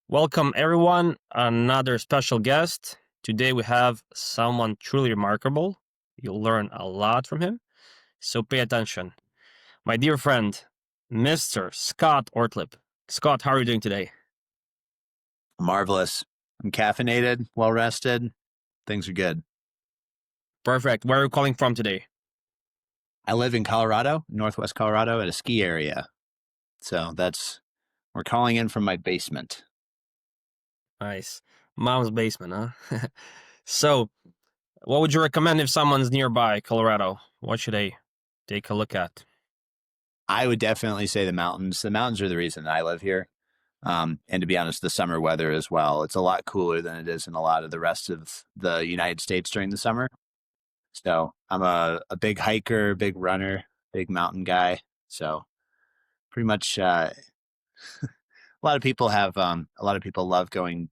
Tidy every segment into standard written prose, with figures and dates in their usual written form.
Welcome, everyone. Another special guest. Today we have someone truly remarkable. You'll learn a lot from him, so pay attention. My dear friend, Mr. Scott Ortlip. Scott, how are you doing today? Marvelous. I'm caffeinated, well rested. Things are good. Perfect. Where are you calling from today? I live in Colorado, Northwest Colorado, at a ski area. So we're calling in from my basement. Nice. Mom's basement, huh? So, what would you recommend if someone's nearby Colorado? What should they take a look at? I would definitely say the mountains. The mountains are the reason I live here. And to be honest, the summer weather as well. It's a lot cooler than it is in a lot of the rest of the United States during the summer. So I'm a big hiker, big runner, big mountain guy. So pretty much a lot of people love going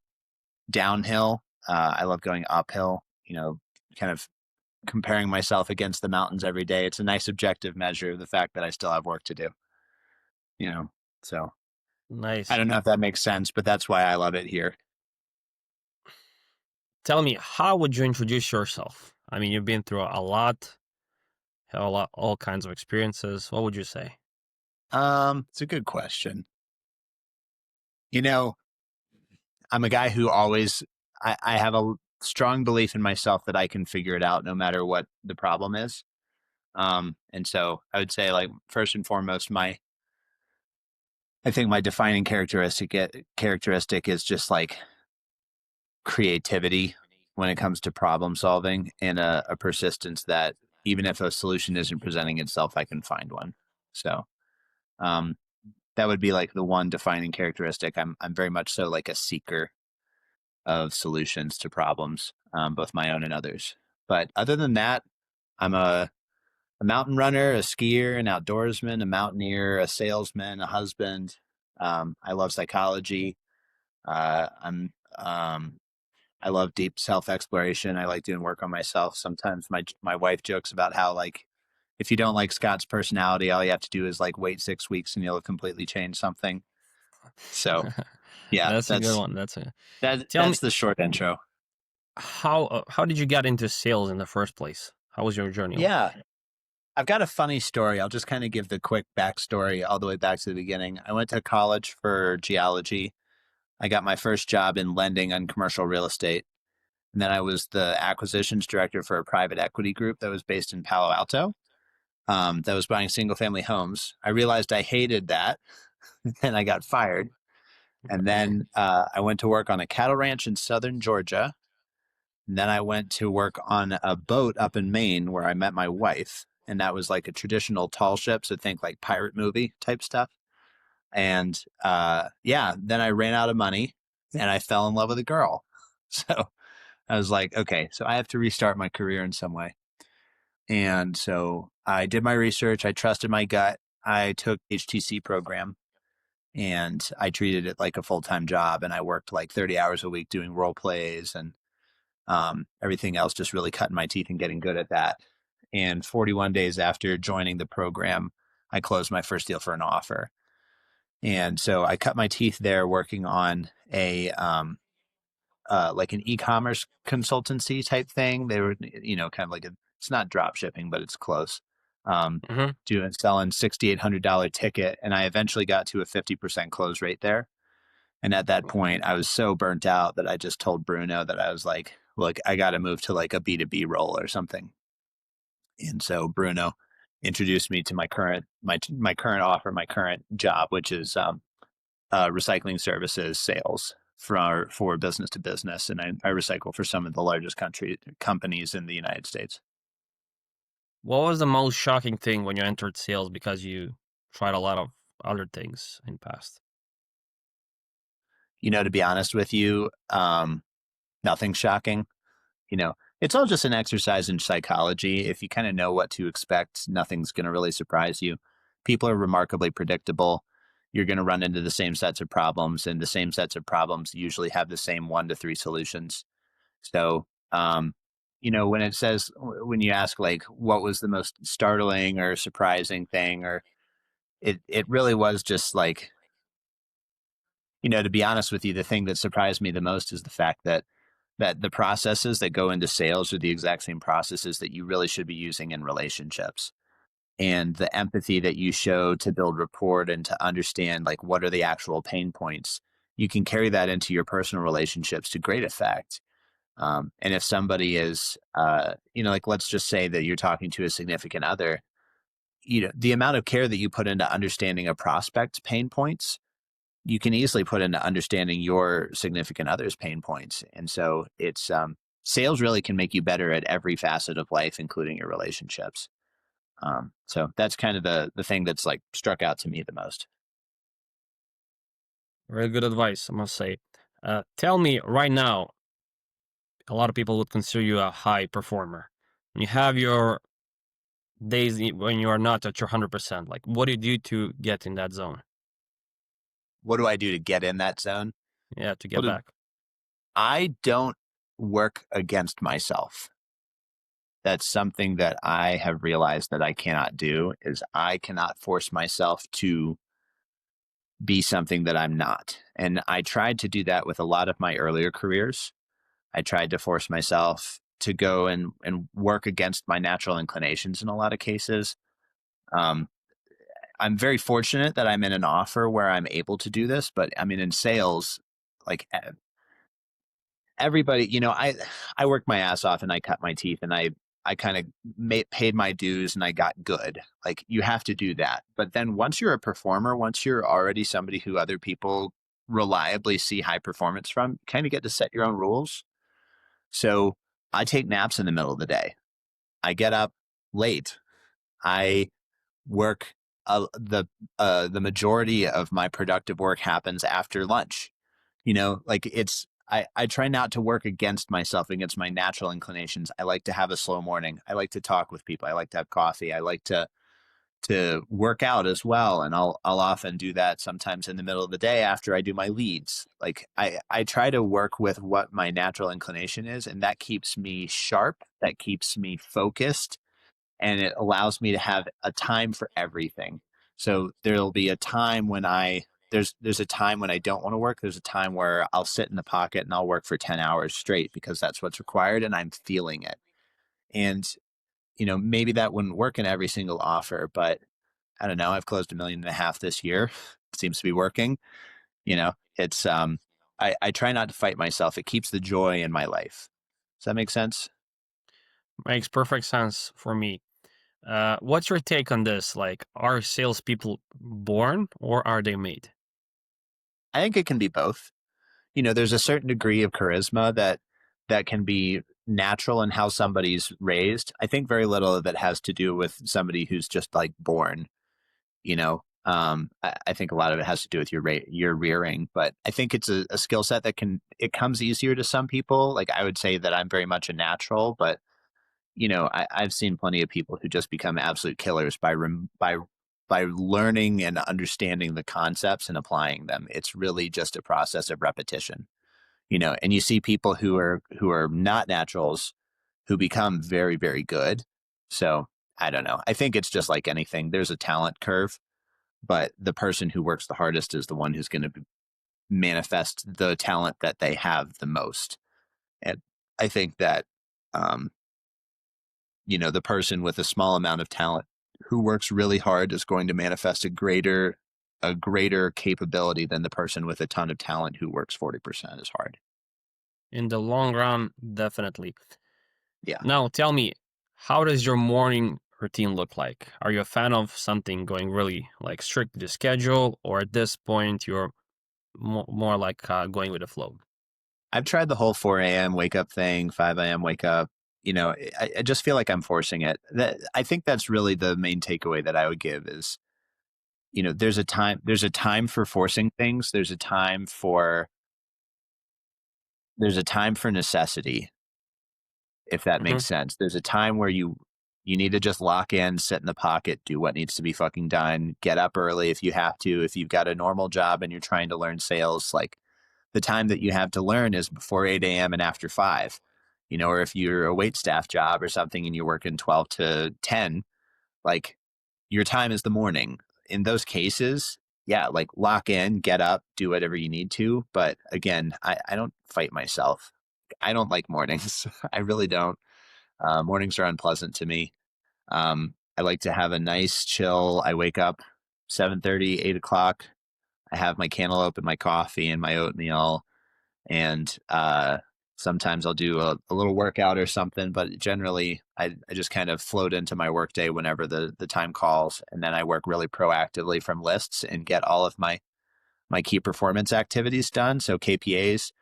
downhill. I love going uphill, kind of comparing myself against the mountains every day. It's a nice objective measure of the fact that I still have work to do, you know. So I Nice. don't know if that makes sense, but that's why I love it here. Tell me, how would you introduce yourself? I mean, you've been through a lot, have all kinds of experiences. What would you say? It's a good question. You know, I'm a guy who I have a strong belief in myself that I can figure it out no matter what the problem is. And so I would say, like, first and foremost, I think my defining characteristic is just like creativity when it comes to problem solving, and a persistence that even if a solution isn't presenting itself, I can find one. So um, that would be like the one defining characteristic. I'm very much so like a seeker of solutions to problems, both my own and others. But other than that, I'm a mountain runner, a skier, an outdoorsman, a mountaineer, a salesman, a husband. I love psychology. I'm I love deep self exploration. I like doing work on myself. Sometimes my wife jokes about how, like, if you don't like Scott's personality, all you have to do is like wait 6 weeks and you'll completely change something. So yeah, That's a good one. That's a Tell me that's the short intro. how did you get into sales in the first place? How was your journey like? Yeah, I've got a funny story. I'll just kind of give the quick backstory all the way back to the beginning. I went to college for geology. I got my first job in lending on commercial real estate. And then I was the acquisitions director for a private equity group that was based in Palo Alto, that was buying single family homes. I realized I hated that and I got fired. And then I went to work on a cattle ranch in southern Georgia. And then I went to work on a boat up in Maine where I met my wife. And that was like a traditional tall ship. So think like pirate movie type stuff. And yeah, then I ran out of money and I fell in love with a girl. So I was like, okay, so I have to restart my career in some way. And so I did my research. I trusted my gut. I took HTC program and I treated it like a full-time job. And I worked like 30 hours a week doing role plays and everything else, just really cutting my teeth and getting good at that. And 41 days after joining the program, I closed my first deal for an offer. And so I cut my teeth there working on a like an e-commerce consultancy type thing. They were, kind of like it's not drop shipping, but it's close. Hmm. Doing selling $6,800 ticket, and I eventually got to a 50% close rate there. And at that point, I was so burnt out that I just told Bruno that I was like, "Look, I got to move to like a B2B role or something." And so Bruno introduced me to my current offer, my current job, which is recycling services sales for business to business, and I recycle for some of the largest companies in the United States. What was the most shocking thing when you entered sales because you tried a lot of other things in past? To be honest with you, nothing shocking. It's all just an exercise in psychology. If you kind of know what to expect, nothing's going to really surprise you. People are remarkably predictable. You're going to run into the same sets of problems, and the same sets of problems usually have the same 1 to 3 solutions. So, when you ask like what was the most startling or surprising thing, or it really was just like To be honest with you, the thing that surprised me the most is the fact that the processes that go into sales are the exact same processes that you really should be using in relationships. And the empathy that you show to build rapport and to understand like what are the actual pain points, you can carry that into your personal relationships to great effect. And if somebody is, like let's just say that you're talking to a significant other, the amount of care that you put into understanding a prospect's pain points, you can easily put into understanding your significant other's pain points. And so it's sales really can make you better at every facet of life, including your relationships. So that's kind of the thing that's like struck out to me the most. Very good advice, I must say. Tell me right now, a lot of people would consider you a high performer. When you have your days when you are not at your 100%, like what do you do to get in that zone? What do I do to get in that zone? Yeah, to get Well, back. I don't work against myself. That's something that I have realized that I cannot do is I cannot force myself to be something that I'm not. And I tried to do that with a lot of my earlier careers. I tried to force myself to go and work against my natural inclinations in a lot of cases. Um, I'm very fortunate that I'm in an offer where I'm able to do this, but I mean, in sales, like everybody, I worked my ass off and I cut my teeth and I kind of paid my dues and I got good. Like you have to do that. But then once you're a performer, once you're already somebody who other people reliably see high performance from, you kind of get to set your own rules. So I take naps in the middle of the day. I get up late. I work the majority of my productive work happens after lunch. Like I try not to work against myself, against my natural inclinations. I like to have a slow morning. I like to talk with people. I like to have coffee. I like to work out as well. And I'll often do that sometimes in the middle of the day after I do my leads. Like I try to work with what my natural inclination is, and that keeps me sharp, that keeps me focused, and it allows me to have a time for everything. So there'll be a time when there's a time when I don't want to work. There's a time where I'll sit in the pocket and I'll work for 10 hours straight because that's what's required and I'm feeling it. And maybe that wouldn't work in every single offer, but I don't know. I've closed 1.5 million this year. It seems to be working. It's I try not to fight myself. It keeps the joy in my life. Does that make sense? Makes perfect sense for me. What's your take on this? Like, are salespeople born or are they made? I think it can be both. There's a certain degree of charisma that can be natural in how somebody's raised. I think very little of it has to do with somebody who's just like born. I think a lot of it has to do with your rearing, but I think it's a skill set that it comes easier to some people. Like I would say that I'm very much a natural, but I've seen plenty of people who just become absolute killers by learning and understanding the concepts and applying them. It's really just a process of repetition. And you see people who are not naturals who become very, very good. So I don't know. I think it's just like anything. There's a talent curve, but the person who works the hardest is the one who's going to manifest the talent that they have the most. And I think that, um, the person with a small amount of talent who works really hard is going to manifest a greater capability than the person with a ton of talent who works 40% as hard. In the long run, definitely. Yeah. Now, tell me, how does your morning routine look like? Are you a fan of something going really like strict to the schedule, or at this point you're more like going with the flow? I've tried the whole 4 a.m. wake up thing, 5 a.m. wake up. I just feel like I'm forcing it. I think that's really the main takeaway that I would give is, there's a time for forcing things. There's a time for necessity, if that Hmm. makes sense. There's a time where you need to just lock in, sit in the pocket, do what needs to be fucking done, get up early if you have to. If you've got a normal job and you're trying to learn sales, like the time that you have to learn is before 8 a.m. and after 5. Or if you're a wait staff job or something and you're working 12 to 10, like your time is the morning. In those cases, yeah, like lock in, get up, do whatever you need to. But again, I don't fight myself. I don't like mornings. I really don't. Mornings are unpleasant to me. I like to have a nice chill. I wake up 7:30, 8 o'clock. I have my cantaloupe and my coffee and my oatmeal. And sometimes I'll do a little workout or something, but generally I just kind of float into my workday whenever the time calls. And then I work really proactively from lists and get all of my key performance activities done. So KPAs.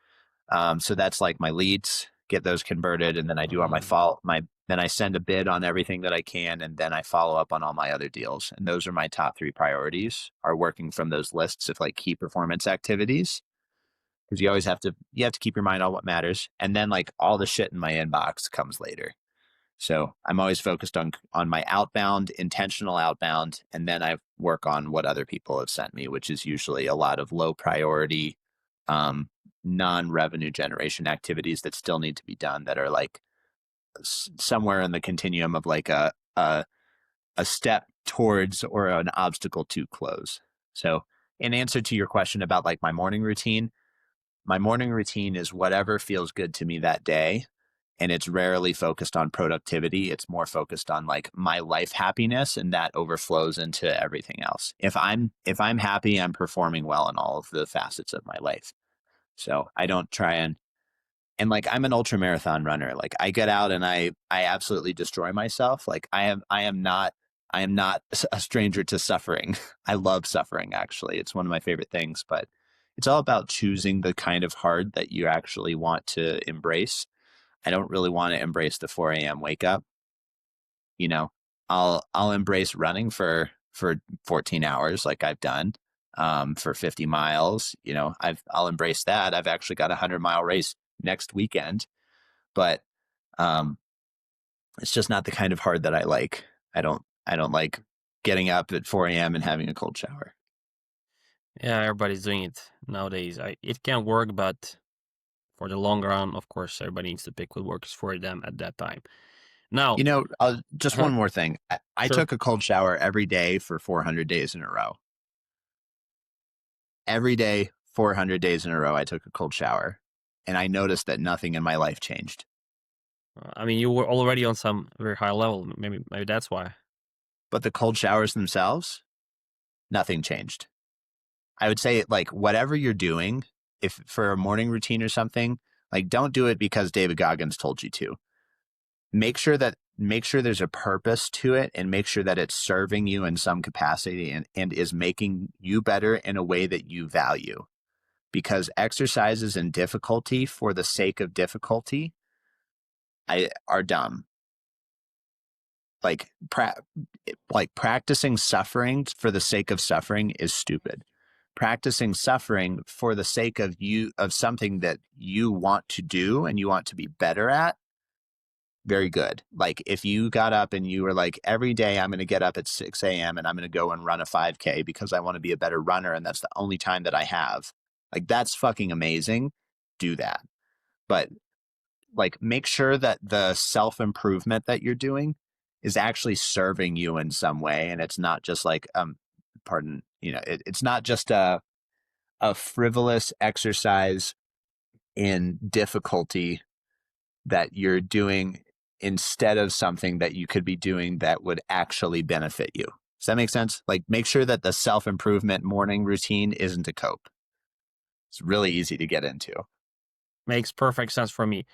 So that's like my leads, get those converted, and then I do on my fall my then I send a bid on everything that I can, and then I follow up on all my other deals. And those are my top three priorities, are working from those lists of like key performance activities. Because you have to keep your mind on what matters. And then like all the shit in my inbox comes later. So I'm always focused on my outbound, intentional outbound, and then I work on what other people have sent me, which is usually a lot of low priority, um, non-revenue generation activities that still need to be done, that are like somewhere in the continuum of like a step towards or an obstacle to close. So in answer to your question about like my morning routine is whatever feels good to me that day. And it's rarely focused on productivity. It's more focused on like my life happiness, and that overflows into everything else. If I'm happy, I'm performing well in all of the facets of my life. So I don't try and like I'm an ultra marathon runner. Like I get out and I absolutely destroy myself. Like I am not a stranger to suffering. I love suffering, actually. It's one of my favorite things, but it's all about choosing the kind of hard that you actually want to embrace. I don't really want to embrace the 4 a.m. wake up. You know, I'll embrace running for 14 hours like I've done, for 50 miles. I'll embrace that. I've actually got a 100-mile race next weekend, but um, it's just not the kind of hard that I like. I don't like getting up at 4 a.m. and having a cold shower. Yeah, everybody's doing it nowadays. It can work, but for the long run, of course, everybody needs to pick what works for them at that time. Now, Just uh-huh, one more thing. I sure. took a cold shower every day for 400 days in a row. Every day, 400 days in a row, I took a cold shower, and I noticed that nothing in my life changed. I mean, you were already on some very high level. Maybe that's why. But the cold showers themselves, nothing changed. I would say, like, whatever you're doing, if for a morning routine or something, like, don't do it because David Goggins told you to. Make sure there's a purpose to it, and make sure that it's serving you in some capacity, and is making you better in a way that you value. Because exercises in difficulty for the sake of difficulty are dumb. Like like practicing suffering for the sake of suffering is stupid. Practicing suffering for the sake of something that you want to do and you want to be better at, very good. Like if you got up and you were like, every day I'm going to get up at 6 a.m. and I'm going to go and run a 5K because I want to be a better runner and that's the only time that I have. Like that's fucking amazing. Do that. But like make sure that the self-improvement that you're doing is actually serving you in some way, and it's not just like pardon, it's not just a frivolous exercise in difficulty that you're doing instead of something that you could be doing that would actually benefit you. Does that make sense? Like make sure that the self-improvement morning routine isn't a cope. It's really easy to get into. Makes perfect sense for me.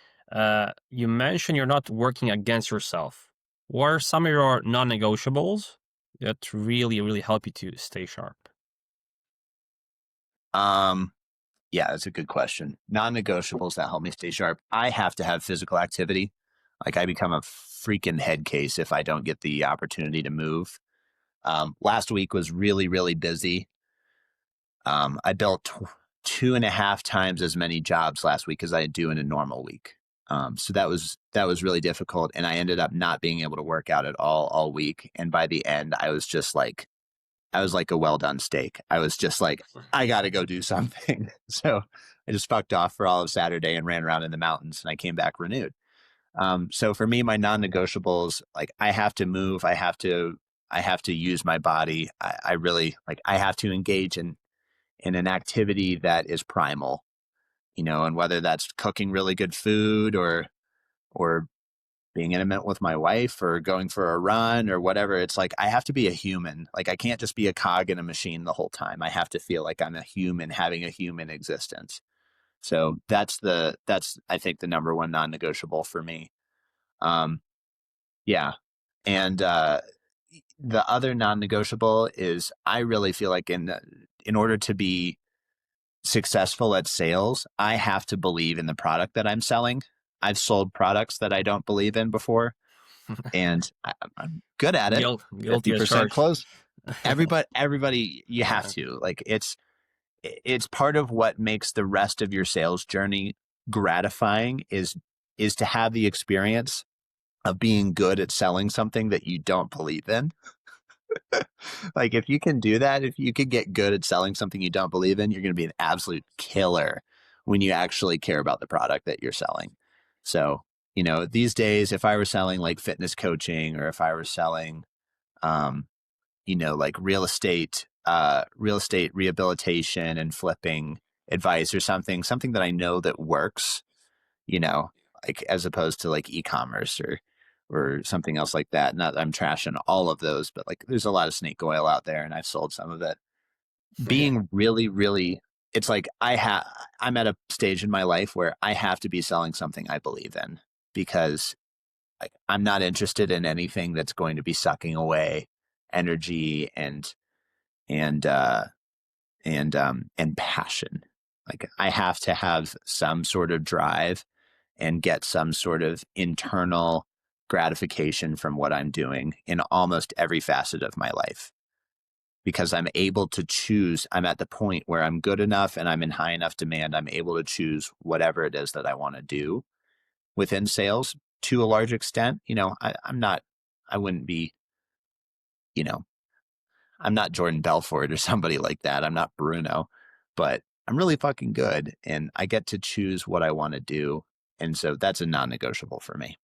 You mentioned you're not working against yourself. What are some of your non-negotiables that really, really help you to stay sharp? um Yeah, that's a good question. Non-negotiables that help me stay sharp. I have to have physical activity. Like I become a freaking head case if I don't get the opportunity to move. Last week was really, really busy. I built 2.5 times as many jobs last week as I do in a normal week. So that was really difficult, and I ended up not being able to work out at all week. And by the end, I was like a well done steak. I was just like, I got to go do something. So I just fucked off for all of Saturday and ran around in the mountains, and I came back renewed. So for me, my non negotiables, like I have to move. I have to I have to use my body. I really like, I have to engage in an activity that is primal, and whether that's cooking really good food or being intimate with my wife or going for a run or whatever. It's like I have to be a human. Like I can't just be a cog in a machine the whole time. I have to feel like I'm a human having a human existence. So that's I think the number one non-negotiable for me. Um, yeah. And the other non-negotiable is I really feel like in order to be successful at sales, I have to believe in the product that I'm selling. I've sold products that I don't believe in before, and I'm good at it. Guilty as 50% charged. close. Everybody, you have Yeah. to like it's part of what makes the rest of your sales journey gratifying is to have the experience of being good at selling something that you don't believe in. Like if you can do that, if you can get good at selling something you don't believe in, you're going to be an absolute killer when you actually care about the product that you're selling. So, these days, if I were selling like fitness coaching or if I were selling, um, like real estate rehabilitation and flipping advice or something that I know that works, you know, like as opposed to like e-commerce or something else like that. Not that I'm trashing all of those, but like there's a lot of snake oil out there and I've sold some of it. Yeah. Being really, really, it's like I'm at a stage in my life where I have to be selling something I believe in because like I'm not interested in anything that's going to be sucking away energy and and passion. Like I have to have some sort of drive and get some sort of internal gratification from what I'm doing in almost every facet of my life because I'm able to choose. I'm at the point where I'm good enough and I'm in high enough demand. I'm able to choose whatever it is that I want to do within sales to a large extent. I'm not, I wouldn't be, you know, I'm not Jordan Belfort or somebody like that. I'm not Bruno, but I'm really fucking good and I get to choose what I want to do. And so that's a non negotiable for me.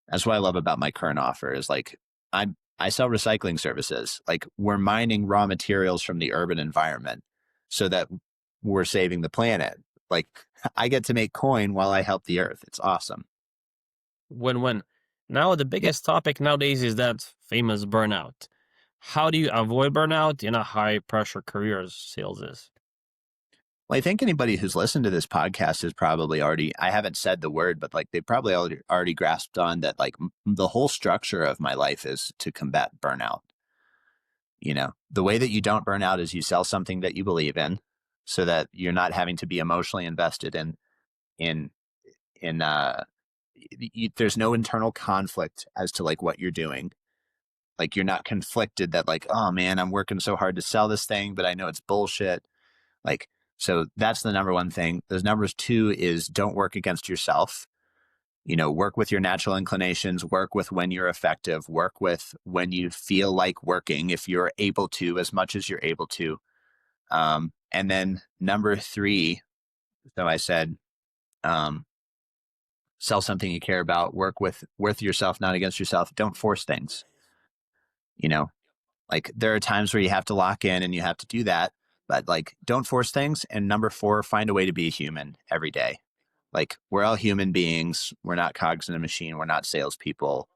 That's what I love about my current offer is like I sell recycling services. Like we're mining raw materials from the urban environment so that we're saving the planet. Like I get to make coin while I help the earth. It's awesome. Win-win. Now, the Yeah. biggest topic nowadays is that famous burnout. How do you avoid burnout in a high-pressure career as sales is? Well, I think anybody who's listened to this podcast is probably already, I haven't said the word, but like they probably already grasped on that like the whole structure of my life is to combat burnout. The way that you don't burn out is you sell something that you believe in so that you're not having to be emotionally invested in there's no internal conflict as to like what you're doing. Like you're not conflicted that like, oh man, I'm working so hard to sell this thing, but I know it's bullshit. Like, so that's the number one thing. Those numbers two is don't work against yourself. Work with your natural inclinations, work with when you're effective, work with when you feel like working, if you're able to, as much as you're able to. And then number three, so I said, um, sell something you care about, work with yourself, not against yourself. Don't force things. You know, like there are times where you have to lock in and you have to do that, but like don't force things. And number four, find a way to be a human every day. Like we're all human beings. We're not cogs in a machine. We're not salespeople.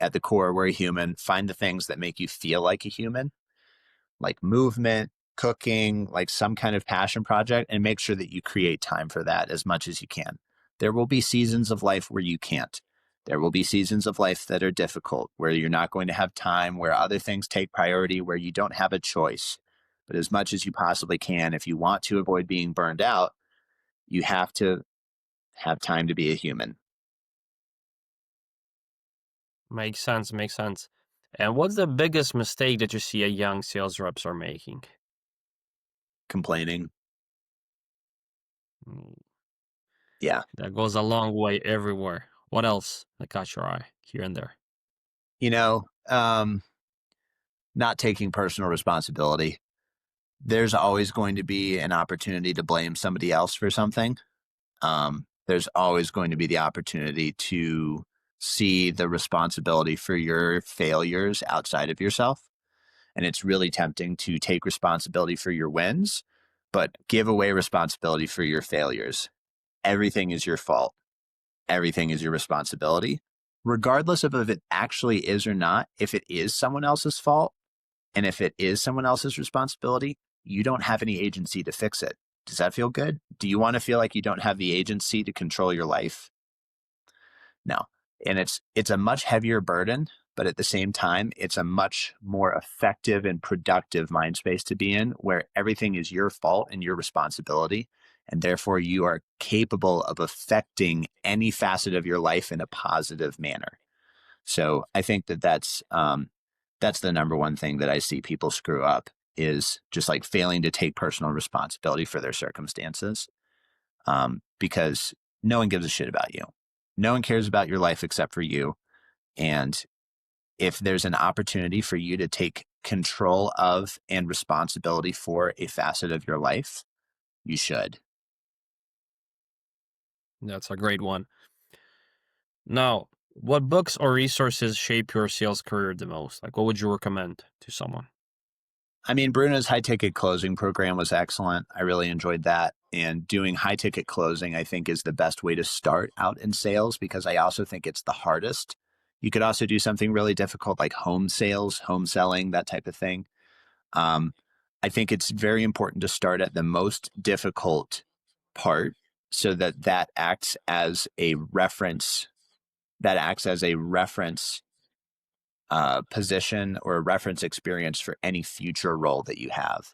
At the core, we're a human. Find the things that make you feel like a human, like movement, cooking, like some kind of passion project, and make sure that you create time for that as much as you can. There will be seasons of life where you can't. There will be seasons of life that are difficult, where you're not going to have time, where other things take priority, where you don't have a choice. But as much as you possibly can, if you want to avoid being burned out, you have to have time to be a human. Makes sense, makes sense. And what's the biggest mistake that you see a young sales reps are making? Complaining. Mm, Yeah. that goes a long way everywhere. What else that caught your eye here and there? You know, not taking personal responsibility. There's always going to be an opportunity to blame somebody else for something. There's always going to be the opportunity to see the responsibility for your failures outside of yourself. And it's really tempting to take responsibility for your wins, but give away responsibility for your failures. Everything is your fault. Everything is your responsibility, regardless of if it actually is or not. If it is someone else's fault and if it is someone else's responsibility, you don't have any agency to fix it. Does that feel good? Do you want to feel like you don't have the agency to control your life? No. And it's a much heavier burden, but at the same time, it's a much more effective and productive mind space to be in, where everything is your fault and your responsibility. And therefore, you are capable of affecting any facet of your life in a positive manner. So I think that's the number one thing that I see people screw up, is just like failing to take personal responsibility for their circumstances, because no one gives a shit about you. No one cares about your life except for you. And if there's an opportunity for you to take control of and responsibility for a facet of your life, you should. That's a great one. Now, what books or resources shape your sales career the most? Like, what would you recommend to someone? I mean, Bruno's high ticket closing program was excellent. I really enjoyed that. And doing high ticket closing, I think, is the best way to start out in sales, because I also think it's the hardest. You could also do something really difficult like home sales, home selling, that type of thing. Um, I think it's very important to start at the most difficult part, so that acts as a reference, position or a reference experience for any future role that you have.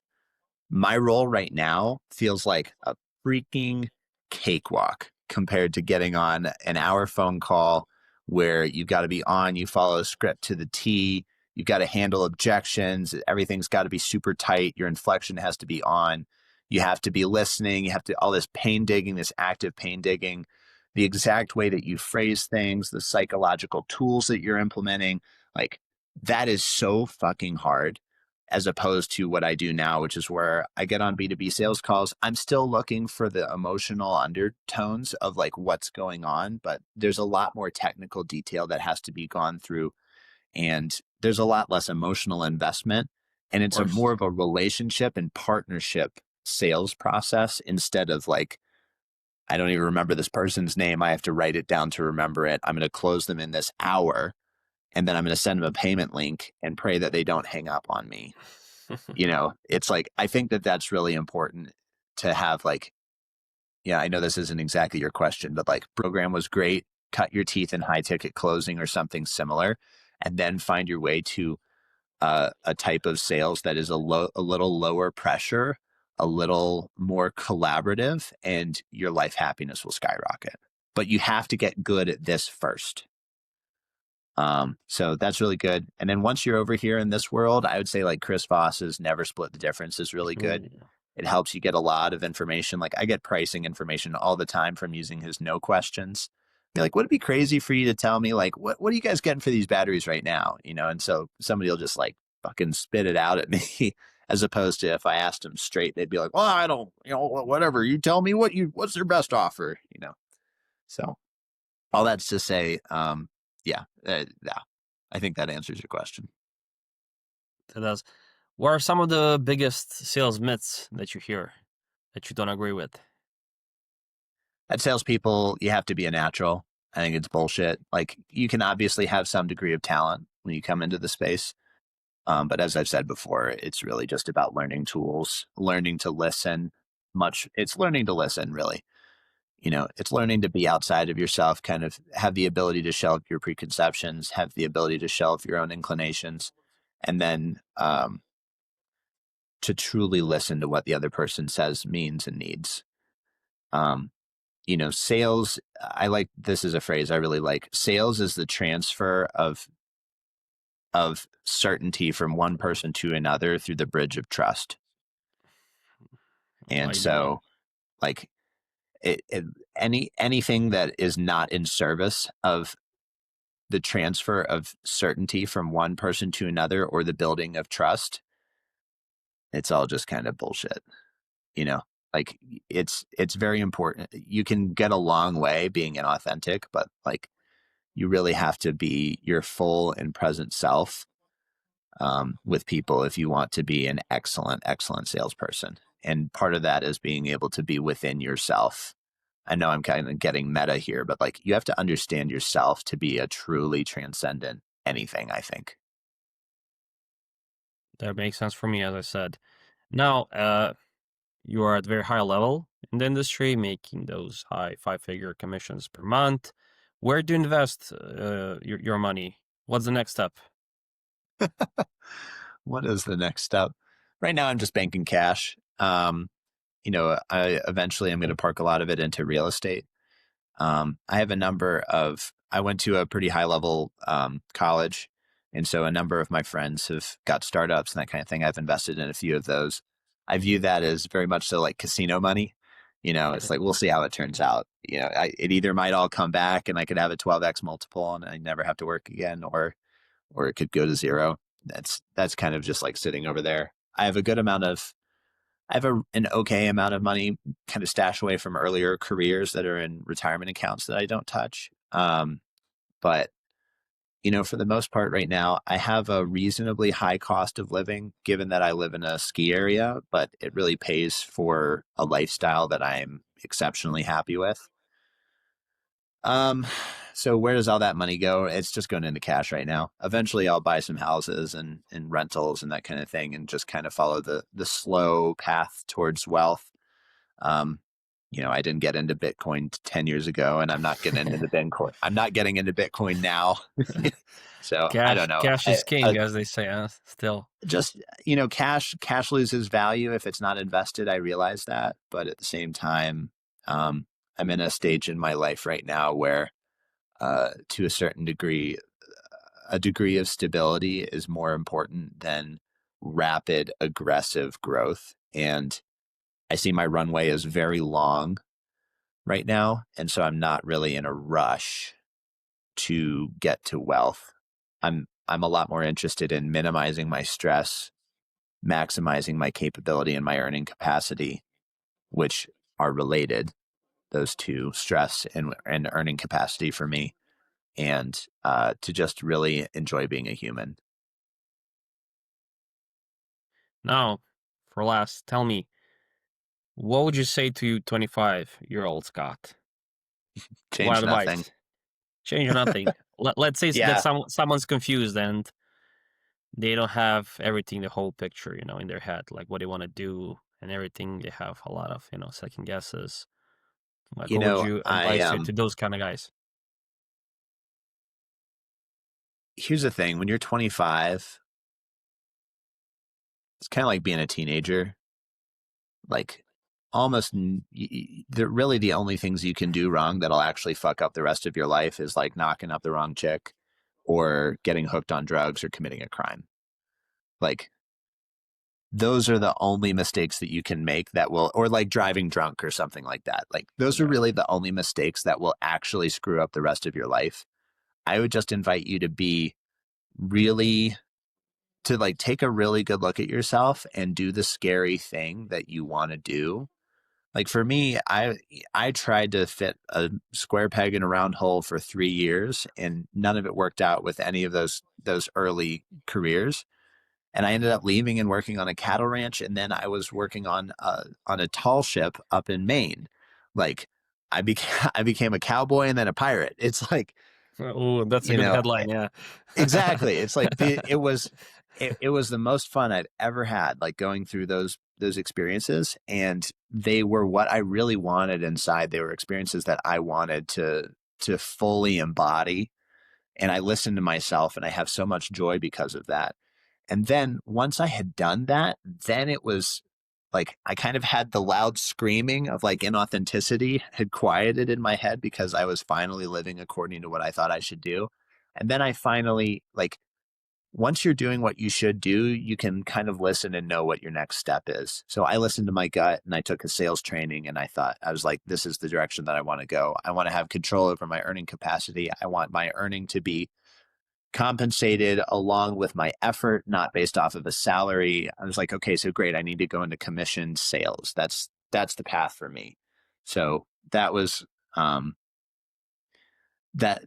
My role right now feels like a freaking cakewalk compared to getting on an hour phone call where you've got to be on, you follow a script to the T, you've got to handle objections, everything's got to be super tight, your inflection has to be on, you have to be listening, you have to, all this pain digging, this active pain digging, the exact way that you phrase things, the psychological tools that you're implementing, like that is so fucking hard, as opposed to what I do now, which is where I get on B2B sales calls. I'm still looking for the emotional undertones of like what's going on, but there's a lot more technical detail that has to be gone through, and there's a lot less emotional investment. And Of it's a course. more of a relationship and partnership sales process, instead of like, I don't even remember this person's name, I have to write it down to remember it. I'm going to close them in this hour, and then I'm going to send them a payment link and pray that they don't hang up on me. It's like, I think that's really important to have, like, yeah, I know this isn't exactly your question, but like, program was great, cut your teeth in high ticket closing or something similar, and then find your way to a type of sales that is a little lower pressure, a little more collaborative, and your life happiness will skyrocket. But you have to get good at this first. So that's really good. And then once you're over here in this world, I would say like Chris Voss's Never Split the Difference is really good. Ooh. It helps you get a lot of information. Like I get pricing information all the time from using his no questions. Be like, would it be crazy for you to tell me like, what are you guys getting for these batteries right now? And so somebody will just like fucking spit it out at me, as opposed to if I asked them straight, they'd be like, well, I don't, whatever, you tell me what's their best offer. So all that's to say, yeah, I think that answers your question. That does. What are some of the biggest sales myths that you hear that you don't agree with? At salespeople, you have to be a natural. I think it's bullshit. Like, you can obviously have some degree of talent when you come into the space. But as I've said before, it's really just about learning tools, learning to listen. It's learning to listen, really. It's learning to be outside of yourself, kind of have the ability to shelve your preconceptions, have the ability to shelve your own inclinations, and then to truly listen to what the other person says, means, and needs. Um, Sales, this is a phrase I really like. Sales is the transfer of certainty from one person to another through the bridge of trust. I And like that one. so, like, anything that is not in service of the transfer of certainty from one person to another, or the building of trust, it's all just kind of bullshit. you know like, it's very important. You can get a long way being inauthentic, but like, you really have to be your full and present self with people if you want to be an excellent salesperson. And part of that is being able to be within yourself. I know I'm kind of getting meta here, but like you have to understand yourself to be a truly transcendent anything, I think. That makes sense for me, as I said. Now, you are at very high level in the industry, making those high five-figure commissions per month. Where do you invest your money? What's the next step? What is the next step? Right now, I'm just banking cash. I eventually I'm going to park a lot of it into real estate. I have a number of, I went to a pretty high level college. And so a number of my friends have got startups and that kind of thing. I've invested in a few of those. I view that as very much so like casino money. It's like, we'll see how it turns out. It either might all come back and I could have a 12x multiple and I never have to work again, or it could go to zero. That's kind of just like sitting over there. I have an okay amount of money kind of stashed away from earlier careers that are in retirement accounts that I don't touch. But for the most part right now, I have a reasonably high cost of living given that I live in a ski area, but it really pays for a lifestyle that I'm exceptionally happy with. Um, so where does all that money go? It's just going into cash right now. Eventually I'll buy some houses and rentals and that kind of thing and just kind of follow the slow path towards wealth. Um, I didn't get into Bitcoin 10 years ago and I'm not getting into Bitcoin. I'm not getting into Bitcoin now. So I don't know. Cash is king, as they say. Still, Just, cash loses value if it's not invested. I realize that. But at the same time, I'm in a stage in my life right now where, to a certain degree, a degree of stability is more important than rapid, aggressive growth. And I see my runway is very long right now. And so I'm not really in a rush to get to wealth. I'm a lot more interested in minimizing my stress, maximizing my capability and my earning capacity, which are related, those two, stress and earning capacity for me, and to just really enjoy being a human. now, for last, tell me, what would you say to 25-year-old Scott? Change What nothing. advice? Change or nothing. Let's say that Yeah, someone's confused and they don't have everything, the whole picture, in their head, like what they want to do and everything. They have a lot of, second guesses. Like, what would you I advise to those kind of guys? here's the thing: when you're 25, it's kind of like being a teenager. Like, almost really the only things you can do wrong that'll actually fuck up the rest of your life is like knocking up the wrong chick or getting hooked on drugs or committing a crime. Like, those are the only mistakes that you can make that will, or like driving drunk or something like that. Like, those are Yeah. really the only mistakes that will actually screw up the rest of your life. I would just invite you to be really, to like take a really good look at yourself and do the scary thing that you want to do. Like for me, I tried to fit a square peg in a round hole for 3 years, and none of it worked out with any of those early careers. And I ended up leaving and working on a cattle ranch, and then I was working on a tall ship up in Maine. Like, I became a cowboy and then a pirate. It's like, Oh, that's a you good know headline. Yeah. exactly. It's like it was the most fun I'd ever had, like going through those experiences, and they were what I really wanted inside. They were experiences that I wanted to fully embody, and I listened to myself, and I have so much joy because of that. And then once I had done that, then it was like I kind of had the loud screaming of like inauthenticity had quieted in my head because I was finally living according to what I thought I should do. And then I finally, like, once you're doing what you should do, you can kind of listen and know what your next step is. So I listened to my gut and I took a sales training, and I was like, this is the direction that I want to go. I want to have control over my earning capacity. I want my earning to be compensated along with my effort, not based off of a salary. I was like, okay, so great. I need to go into commission sales. That's the path for me. So that was, um, that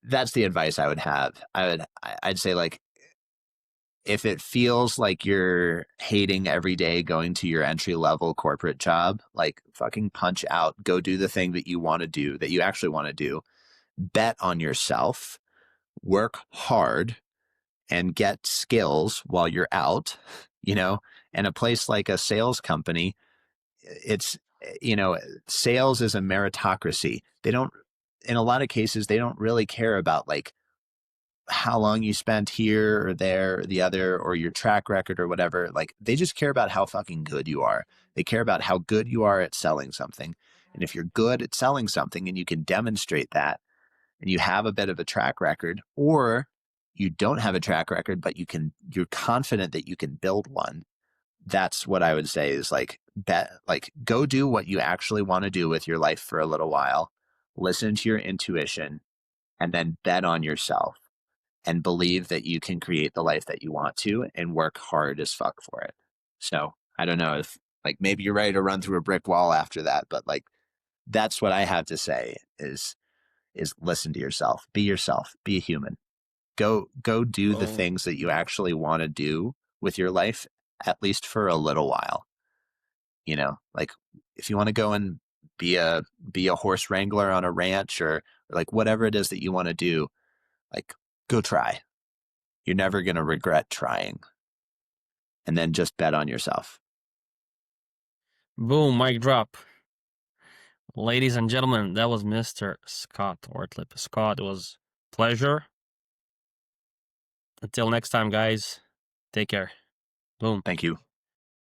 that's the advice I would have. I'd say, like, if it feels like you're hating every day going to your entry level corporate job, like, fucking punch out, go do the thing that you want to do, that you actually want to do. Bet on yourself, work hard, and get skills while you're out, you know, and a place like a sales company, it's, you know, sales is a meritocracy. They don't, in a lot of cases, they don't really care about, like, how long you spent here or there or the other, or your track record or whatever. Like, they just care about how fucking good you are. They care about how good you are at selling something. And if you're good at selling something and you can demonstrate that, and you have a bit of a track record, or you don't have a track record, but you're confident that you can build one. That's what I would say is, like, bet, like, go do what you actually want to do with your life for a little while, listen to your intuition, and then bet on yourself and believe that you can create the life that you want to, and work hard as fuck for it. So I don't know if, like, maybe you're ready to run through a brick wall after that, but, like, that's what I have to say is listen to yourself, be a human, go do the Oh, things that you actually want to do with your life, at least for a little while. Like, if you want to go and be a horse wrangler on a ranch, or like whatever it is that you want to do, like, go try. You're never going to regret trying. And then just bet on yourself. boom, mic drop. Ladies and gentlemen, that was Mr. Scott Ortlip. Scott, it was pleasure. Until next time, guys, take care. Boom. Thank you.